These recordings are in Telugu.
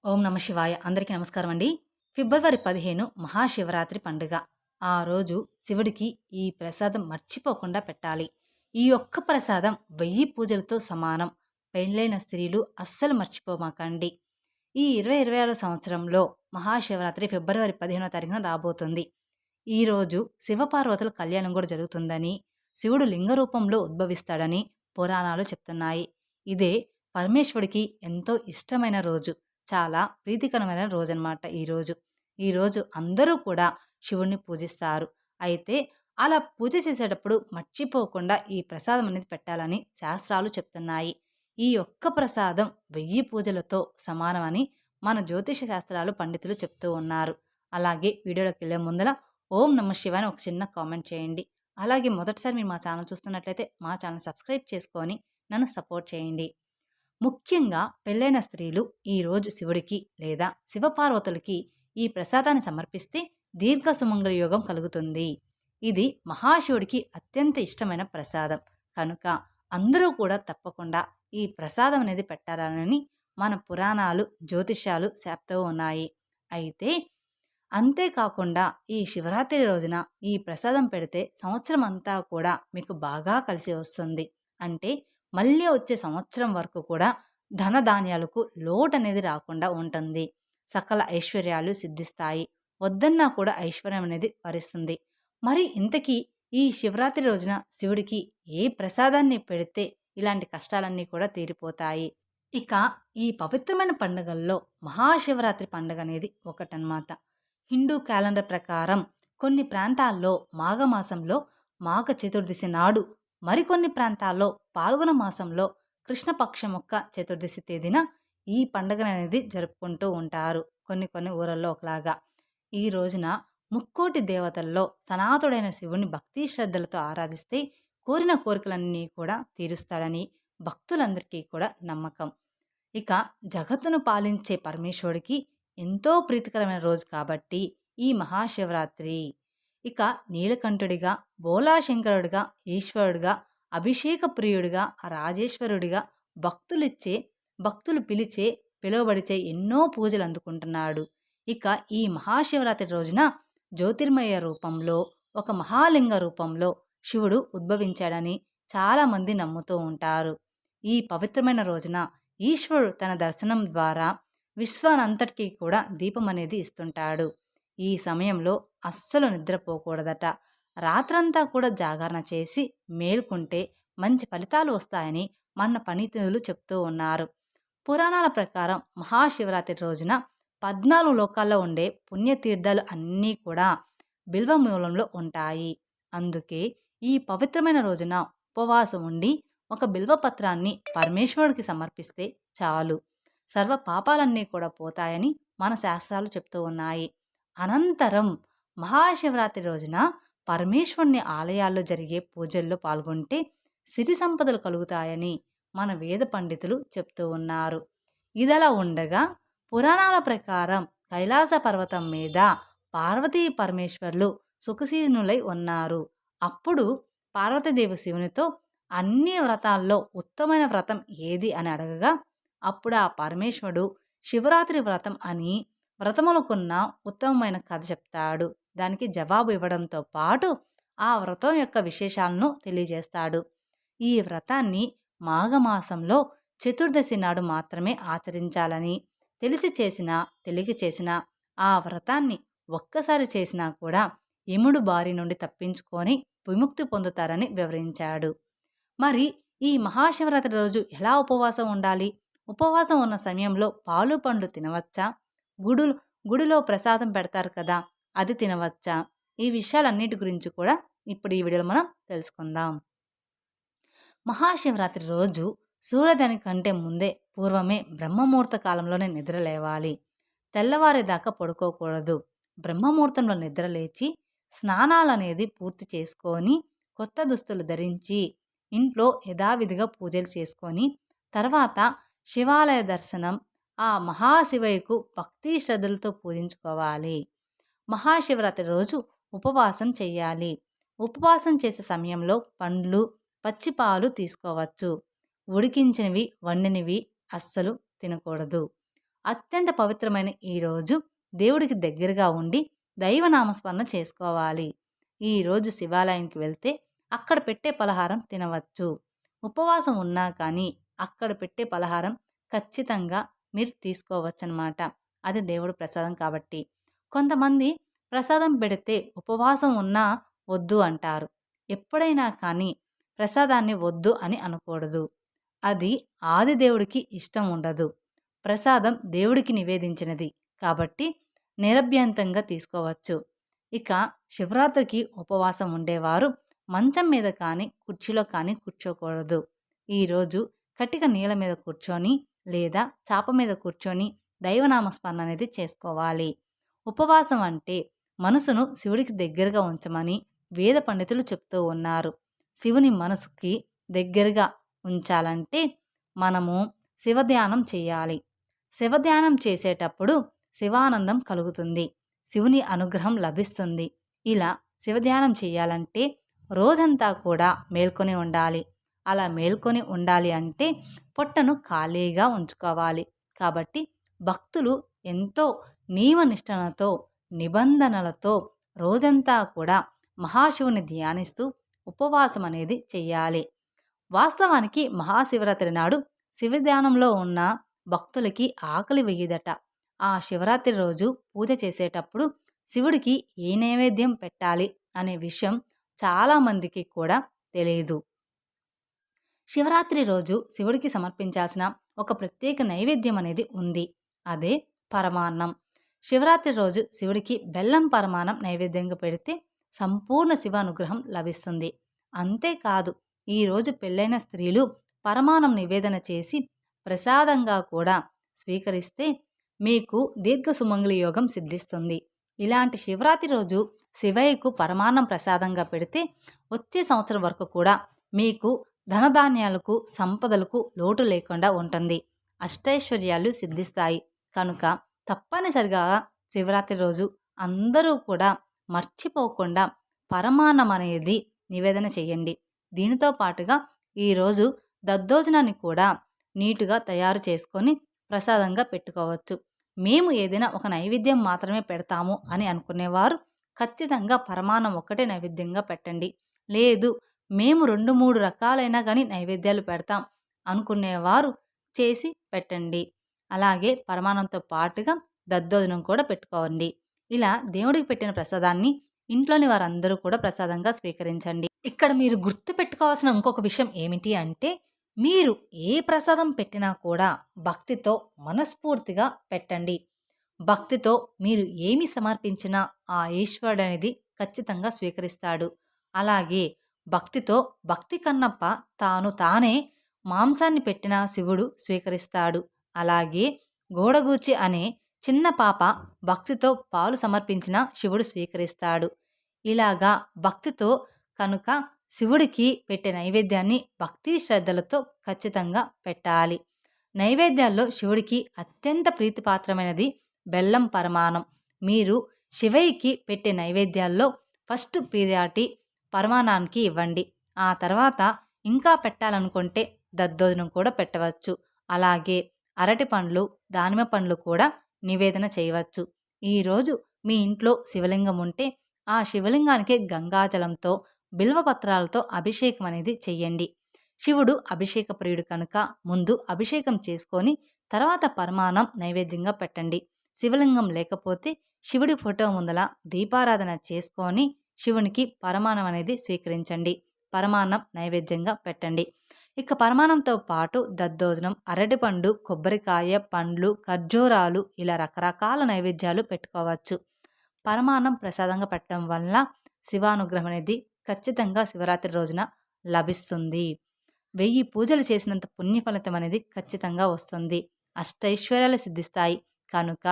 ఓం నమ శివాయ. అందరికీ నమస్కారం అండి. ఫిబ్రవరి 15 మహాశివరాత్రి పండుగ. ఆ రోజు శివుడికి ఈ ప్రసాదం మర్చిపోకుండా పెట్టాలి. ఈ ఒక్క ప్రసాదం 1000 పూజలతో సమానం. పెళ్ళైన స్త్రీలు అస్సలు మర్చిపోమాకండి. ఈ 2026 సంవత్సరంలో మహాశివరాత్రి ఫిబ్రవరి 15వ తారీఖున రాబోతుంది. ఈరోజు శివపార్వతుల కళ్యాణం కూడా జరుగుతుందని, శివుడు లింగ రూపంలో ఉద్భవిస్తాడని పురాణాలు చెప్తున్నాయి. ఇదే పరమేశ్వరుడికి ఎంతో ఇష్టమైన రోజు. చాలా ప్రీతికరమైన రోజనమాట ఈరోజు. ఈరోజు అందరూ కూడా శివుణ్ణి పూజిస్తారు. అయితే అలా పూజ చేసేటప్పుడు మర్చిపోకుండా ఈ ప్రసాదం అనేది పెట్టాలని శాస్త్రాలు చెప్తున్నాయి. ఈ ఒక్క ప్రసాదం 1000 పూజలతో సమానమని మన జ్యోతిష శాస్త్రాలు పండితులు చెప్తూ ఉన్నారు. అలాగే వీడియోలోకి వెళ్ళే ముందర ఓం నమ శివాయ అని ఒక చిన్న కామెంట్ చేయండి. అలాగే మొదటిసారి మీరు మా ఛానల్ చూస్తున్నట్లయితే మా ఛానల్ సబ్స్క్రైబ్ చేసుకొని నన్ను సపోర్ట్ చేయండి. ముఖ్యంగా పెళ్ళైన స్త్రీలు ఈరోజు శివుడికి లేదా శివపార్వతులకి ఈ ప్రసాదాన్ని సమర్పిస్తే దీర్ఘ సుమంగళ యోగం కలుగుతుంది. ఇది మహాశివుడికి అత్యంత ఇష్టమైన ప్రసాదం కనుక అందరూ కూడా తప్పకుండా ఈ ప్రసాదం అనేది పెట్టాలని మన పురాణాలు జ్యోతిష్యాలు చెప్తూ ఉన్నాయి. అయితే అంతేకాకుండా ఈ శివరాత్రి రోజున ఈ ప్రసాదం పెడితే సంవత్సరం అంతా కూడా మీకు బాగా కలిసి వస్తుంది. అంటే మళ్ళీ వచ్చే సంవత్సరం వరకు కూడా ధనధాన్యాలకు లోటు అనేది రాకుండా ఉంటుంది. సకల ఐశ్వర్యాలు సిద్ధిస్తాయి. వద్దన్నా కూడా ఐశ్వర్యం అనేది వరిస్తుంది. మరి ఇంతకీ ఈ శివరాత్రి రోజున శివుడికి ఏ ప్రసాదాన్ని పెడితే ఇలాంటి కష్టాలన్నీ కూడా తీరిపోతాయి? ఇక ఈ పవిత్రమైన పండుగల్లో మహాశివరాత్రి పండుగ అనేది ఒకటన్నమాట. హిందూ క్యాలెండర్ ప్రకారం కొన్ని ప్రాంతాల్లో మాఘమాసంలో మాఘ చతుర్దశి నాడు, మరికొన్ని ప్రాంతాల్లో పాల్గొన మాసంలో కృష్ణపక్షం యొక్క చతుర్దశి తేదీన ఈ పండుగ అనేది జరుపుకుంటూ ఉంటారు. కొన్ని ఊరల్లో ఒకలాగా. ఈ రోజున ముక్కోటి దేవతల్లో సనాతుడైన శివుని భక్తి శ్రద్ధలతో ఆరాధిస్తే కోరిన కోరికలన్నీ కూడా తీరుస్తాడని భక్తులందరికీ కూడా నమ్మకం. ఇక జగత్తును పాలించే పరమేశ్వరుడికి ఎంతో ప్రీతికరమైన రోజు కాబట్టి ఈ మహాశివరాత్రి. ఇక నీలకంఠుడిగా, బోలాశంకరుడిగా, ఈశ్వరుడిగా, అభిషేక ప్రియుడిగా, రాజేశ్వరుడిగా భక్తులు పిలువబడిచే ఎన్నో పూజలు అందుకుంటున్నాడు. ఇక ఈ మహాశివరాత్రి రోజున జ్యోతిర్మయ రూపంలో, ఒక మహాలింగ రూపంలో శివుడు ఉద్భవించాడని చాలామంది నమ్ముతూ ఉంటారు. ఈ పవిత్రమైన రోజున ఈశ్వరుడు తన దర్శనం ద్వారా విశ్వానంతటికీ కూడా దీపం అనేది ఇస్తుంటాడు. ఈ సమయంలో అస్సలు నిద్రపోకూడదట. రాత్రంతా కూడా జాగరణ చేసి మేల్కుంటే మంచి ఫలితాలు వస్తాయని మన పండితులు చెప్తూ ఉన్నారు. పురాణాల ప్రకారం మహాశివరాత్రి రోజున 14 లోకాల్లో ఉండే పుణ్యతీర్థాలు అన్నీ కూడా బిల్వమూలంలో ఉంటాయి. అందుకే ఈ పవిత్రమైన రోజున ఉపవాసం ఉండి ఒక బిల్వపత్రాన్ని పరమేశ్వరుడికి సమర్పిస్తే చాలు, సర్వ పాపాలన్నీ కూడా పోతాయని మన శాస్త్రాలు చెప్తూ ఉన్నాయి. అనంతరం మహాశివరాత్రి రోజున పరమేశ్వరుని ఆలయాల్లో జరిగే పూజల్లో పాల్గొంటే సిరి సంపదలు కలుగుతాయని మన వేద పండితులు చెప్తూ ఉన్నారు. ఇదలా ఉండగా పురాణాల ప్రకారం కైలాస పర్వతం మీద పార్వతీ పరమేశ్వర్లు సుఖసీనులై ఉన్నారు. అప్పుడు పార్వతీదేవి శివునితో అన్ని వ్రతాల్లో ఉత్తమైన వ్రతం ఏది అని అడగగా అప్పుడు ఆ పరమేశ్వరుడు శివరాత్రి వ్రతం అని వ్రతములకున్న ఉత్తమమైన కథ చెప్తాడు. దానికి జవాబు ఇవ్వడంతో పాటు ఆ వ్రతం యొక్క విశేషాలను తెలియజేస్తాడు. ఈ వ్రతాన్ని మాఘమాసంలో చతుర్దశి నాడు మాత్రమే ఆచరించాలని, తెలియక చేసిన ఆ వ్రతాన్ని ఒక్కసారి చేసినా కూడా యముడు బారి నుండి తప్పించుకొని విముక్తి పొందుతారని వివరించాడు. మరి ఈ మహాశివరాత్రి రోజు ఎలా ఉపవాసం ఉండాలి? ఉపవాసం ఉన్న సమయంలో పాలు పండ్లు తినవచ్చా? గుడిలో ప్రసాదం పెడతారు కదా, అది తినవచ్చా? ఈ విషయాలన్నిటి గురించి కూడా ఇప్పుడు ఈ వీడియోలో మనం తెలుసుకుందాం. మహాశివరాత్రి రోజు సూర్యోదయం కంటే పూర్వమే బ్రహ్మముహూర్త కాలంలోనే నిద్ర లేవాలి. తెల్లవారేదాకా పడుకోకూడదు. బ్రహ్మముహూర్తంలో నిద్ర లేచి స్నానాలనేది పూర్తి చేసుకొని కొత్త దుస్తులు ధరించి ఇంట్లో యథావిధిగా పూజలు చేసుకొని తర్వాత శివాలయ దర్శనం, ఆ మహాశివయ్యకు భక్తి శ్రద్ధలతో పూజించుకోవాలి. మహాశివరాత్రి రోజు ఉపవాసం చెయ్యాలి. ఉపవాసం చేసే సమయంలో పండ్లు, పచ్చిపాలు తీసుకోవచ్చు. ఉడికించినవి, వండినవి అస్సలు తినకూడదు. అత్యంత పవిత్రమైన ఈ రోజు దేవుడికి దగ్గరగా ఉండి దైవనామస్మరణ చేసుకోవాలి. ఈరోజు శివాలయానికి వెళ్తే అక్కడ పెట్టే పలహారం తినవచ్చు. ఉపవాసం ఉన్నా కానీ అక్కడ పెట్టే పలహారం ఖచ్చితంగా మీరు తీసుకోవచ్చనమాట. అది దేవుడి ప్రసాదం కాబట్టి. కొంతమంది ప్రసాదం పెడితే ఉపవాసం ఉన్నా వద్దు అంటారు. ఎప్పుడైనా కానీ ప్రసాదాన్ని వద్దు అని అనకూడదు. అది ఆదిదేవుడికి ఇష్టం ఉండదు. ప్రసాదం దేవుడికి నివేదించినది కాబట్టి నిరభ్యంతంగా తీసుకోవచ్చు. ఇక శివరాత్రికి ఉపవాసం ఉండేవారు మంచం మీద కానీ కుర్చీలో కానీ కూర్చోకూడదు. ఈరోజు కటిక నీళ్ళ మీద కూర్చొని లేదా చాప మీద కూర్చొని దైవనామస్మరణ అనేది చేసుకోవాలి. ఉపవాసం అంటే మనసును శివుడికి దగ్గరగా ఉంచమని వేద పండితులు చెప్తూ ఉన్నారు. శివుని మనసుకి దగ్గరగా ఉంచాలంటే మనము శివధ్యానం చేయాలి. శివధ్యానం చేసేటప్పుడు శివానందం కలుగుతుంది. శివుని అనుగ్రహం లభిస్తుంది. ఇలా శివధ్యానం చేయాలంటే రోజంతా కూడా మేల్కొని ఉండాలి. అలా మేల్కొని ఉండాలి అంటే పొట్టను ఖాళీగా ఉంచుకోవాలి. కాబట్టి భక్తులు ఎంతో నియమనిష్టలతో నిబంధనలతో రోజంతా కూడా మహాశివుని ధ్యానిస్తూ ఉపవాసం అనేది చెయ్యాలి. వాస్తవానికి మహాశివరాత్రి నాడు శివధ్యానంలో ఉన్న భక్తులకి ఆకలి వెయ్యదట. ఆ శివరాత్రి రోజు పూజ చేసేటప్పుడు శివుడికి ఏ నైవేద్యం పెట్టాలి అనే విషయం చాలామందికి కూడా తెలియదు. శివరాత్రి రోజు శివుడికి సమర్పించాల్సిన ఒక ప్రత్యేక నైవేద్యం అనేది ఉంది. అదే పరమాన్నం. శివరాత్రి రోజు శివుడికి బెల్లం పరమాన్నం నైవేద్యంగా పెడితే సంపూర్ణ శివానుగ్రహం లభిస్తుంది. అంతేకాదు, ఈరోజు పెళ్ళైన స్త్రీలు పరమాన్నం నివేదన చేసి ప్రసాదంగా కూడా స్వీకరిస్తే మీకు దీర్ఘ సుమంగళి యోగం సిద్ధిస్తుంది. ఇలాంటి శివరాత్రి రోజు శివయ్యకు పరమాన్నం ప్రసాదంగా పెడితే వచ్చే సంవత్సరం వరకు కూడా మీకు ధనధాన్యాలకు సంపదలకు లోటు లేకుండా ఉంటుంది. అష్టైశ్వర్యాలు సిద్ధిస్తాయి. కనుక తప్పనిసరిగా శివరాత్రి రోజు అందరూ కూడా మర్చిపోకుండా పరమాన్నం అనేది నివేదన చేయండి. దీనితో పాటుగా ఈరోజు దద్దోజనాన్ని కూడా నీటుగా తయారు చేసుకొని ప్రసాదంగా పెట్టుకోవచ్చు. మేము ఏదైనా ఒక నైవేద్యం మాత్రమే పెడతాము అని అనుకునేవారు ఖచ్చితంగా పరమాన్నం ఒక్కటే నైవేద్యంగా పెట్టండి. లేదు, మేము 2-3 రకాలైనా కానీ నైవేద్యాలు పెడతాం అనుకునేవారు చేసి పెట్టండి. అలాగే పరమాన్నంతో పాటుగా దద్దోజనం కూడా పెట్టుకోండి. ఇలా దేవుడికి పెట్టిన ప్రసాదాన్ని ఇంట్లోని వారందరూ కూడా ప్రసాదంగా స్వీకరించండి. ఇక్కడ మీరు గుర్తు పెట్టుకోవాల్సిన ఇంకొక విషయం ఏమిటి అంటే, మీరు ఏ ప్రసాదం పెట్టినా కూడా భక్తితో మనస్ఫూర్తిగా పెట్టండి. భక్తితో మీరు ఏమి సమర్పించినా ఆ ఈశ్వరుడు అనేది ఖచ్చితంగా స్వీకరిస్తాడు. అలాగే భక్తితో భక్తి కన్నప్ప తానే మాంసాన్ని పెట్టిన శివుడు స్వీకరిస్తాడు. అలాగే గోడగూచి అనే చిన్న పాప భక్తితో పాలు సమర్పించిన శివుడు స్వీకరిస్తాడు. ఇలాగా భక్తితో కనుక శివుడికి పెట్టే నైవేద్యాన్ని భక్తి శ్రద్ధలతో ఖచ్చితంగా పెట్టాలి. నైవేద్యాల్లో శివుడికి అత్యంత ప్రీతిపాత్రమైనది బెల్లం పరమాన్నం. మీరు శివయ్యకి పెట్టే నైవేద్యాల్లో ఫస్ట్ ప్రియారిటీ పరమాన్నానికి ఇవ్వండి. ఆ తర్వాత ఇంకా పెట్టాలనుకుంటే దద్దోజనం కూడా పెట్టవచ్చు. అలాగే అరటి పండ్లు, దానిమ్మ పండ్లు కూడా నివేదన చేయవచ్చు. ఈరోజు మీ ఇంట్లో శివలింగం ఉంటే ఆ శివలింగానికి గంగాజలంతో బిల్వపత్రాలతో అభిషేకం అనేది చెయ్యండి. శివుడు అభిషేక ప్రియుడు కనుక ముందు అభిషేకం చేసుకొని తర్వాత పరమాన్నం నైవేద్యంగా పెట్టండి. శివలింగం లేకపోతే శివుడి ఫోటో ముందల దీపారాధన చేసుకొని శివునికి పరమాన్నం అనేది స్వీకరించండి. పరమాన్నం నైవేద్యంగా పెట్టండి. ఇక పరమాన్నంతో పాటు దద్దోజనం, అరటిపండు, కొబ్బరికాయ, పండ్లు, ఖర్జూరాలు ఇలా రకరకాల నైవేద్యాలు పెట్టుకోవచ్చు. పరమాన్నం ప్రసాదంగా పెట్టడం వల్ల శివానుగ్రహం అనేది ఖచ్చితంగా శివరాత్రి రోజున లభిస్తుంది. 1000 పూజలు చేసినంత పుణ్యఫలితం అనేది ఖచ్చితంగా వస్తుంది. అష్టైశ్వర్యాలు సిద్ధిస్తాయి. కనుక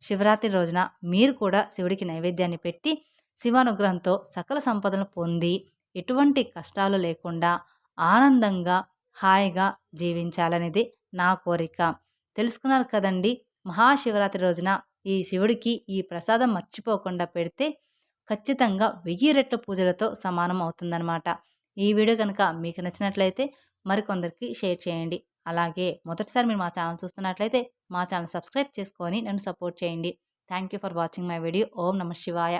శివరాత్రి రోజున మీరు కూడా శివుడికి నైవేద్యాన్ని పెట్టి శివానుగ్రహంతో సకల సంపదలను పొంది ఎటువంటి కష్టాలు లేకుండా ఆనందంగా హాయిగా జీవించాలనేది నా కోరిక. తెలుసుకున్నారు కదండి. మహాశివరాత్రి రోజున ఈ శివుడికి ఈ ప్రసాదం మర్చిపోకుండా పెడితే ఖచ్చితంగా 1000 రెట్ల పూజలతో సమానం అవుతుందన్నమాట. ఈ వీడియో కనుక మీకు నచ్చినట్లయితే మరికొందరికి షేర్ చేయండి. అలాగే మొదటిసారి మీరు మా ఛానల్ చూస్తున్నట్లయితే మా ఛానల్ సబ్స్క్రైబ్ చేసుకొని నన్ను సపోర్ట్ చేయండి. Thank you for watching my video. ఓం నమ శివాయ.